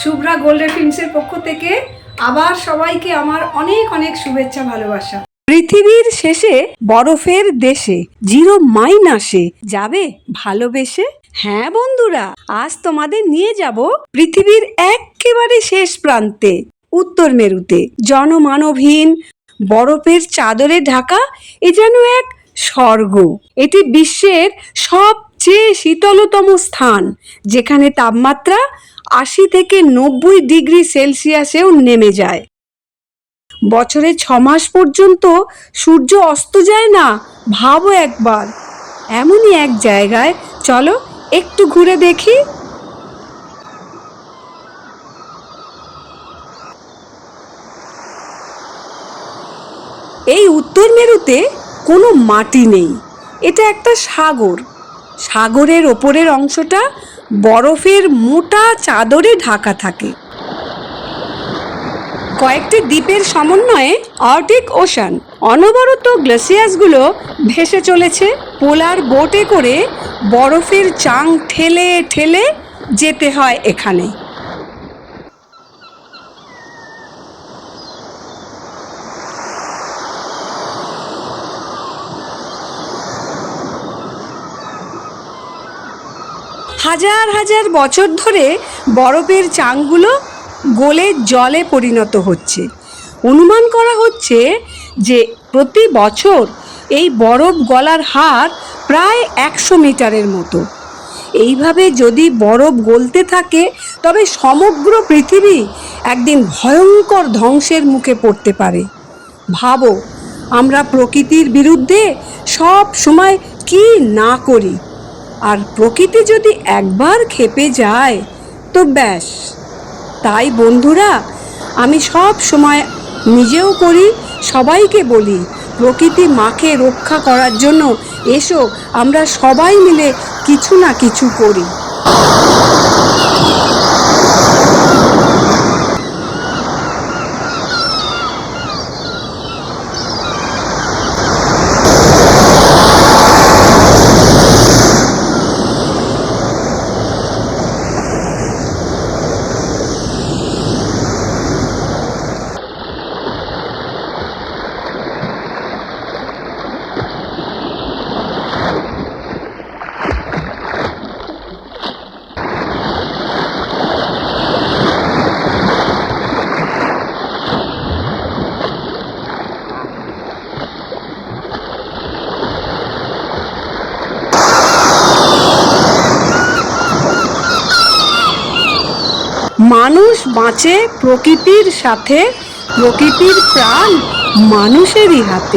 Shubhra golden ফিল্মসের পক্ষ থেকে আবার সবাইকে আমার অনেক অনেক শুভেচ্ছা ভালোবাসা। পৃথিবীর শেষে বরফের দেশে জিরো মাইনাসে যাবে ভালোবেসে। হ্যাঁ বন্ধুরা, আজ তোমাদের নিয়ে যাব পৃথিবীর একেবারে শেষ প্রান্তে, উত্তর মেরুতে। জনমানবহীন বরফের চাদরে ঢাকা এ যেন এক স্বর্গ। এটি বিশ্বের সবচেয়ে শীতলতম স্থান, যেখানে তাপমাত্রা 80 থেকে 90 ডিগ্রি সেলসিয়াসেও নেমে যায়। বছরে 6 মাস পর্যন্ত সূর্য অস্ত যায় না। ভাবো একবার, এমনই এক জায়গায় চলো একটু ঘুরে দেখি। এই উত্তর মেরুতে কোনো মাটি নেই, এটা একটা সাগর। সাগরের ওপরের অংশটা বরফের মোটা চাদরে ঢাকা থাকে। কয়েকটি দ্বীপের সমন্বয়ে আর্কটিক ওশান। অনবরত গ্লেসিয়াসগুলো ভেসে চলেছে। পোলার বোটে করে বরফের চাং ঠেলে ঠেলে যেতে হয় এখানে। হাজার হাজার বছর ধরে বরফের চাংগুলো গলে জলে পরিণত হচ্ছে। অনুমান করা হচ্ছে যে প্রতি বছর এই বরফ গলার হার প্রায় 100 মিটারের মতো। এইভাবে যদি বরফ গলতে থাকে তবে সমগ্র পৃথিবী একদিন ভয়ঙ্কর ধ্বংসের মুখে পড়তে পারে। ভাবো, আমরা প্রকৃতির বিরুদ্ধে সব সময় কি না করি, আর প্রকৃতি যদি একবার ক্ষেপে যায় তো ব্যাস। তাই বন্ধুরা, আমি সব সময় নিজেও করি, সবাইকে বলি, প্রকৃতি মাকে রক্ষা করার জন্য এসো আমরা সবাই মিলে কিছু না কিছু করি। মানুষ বাঁচে প্রকৃতির সাথে, প্রকৃতির প্রাণ মানুষেরই হাতে।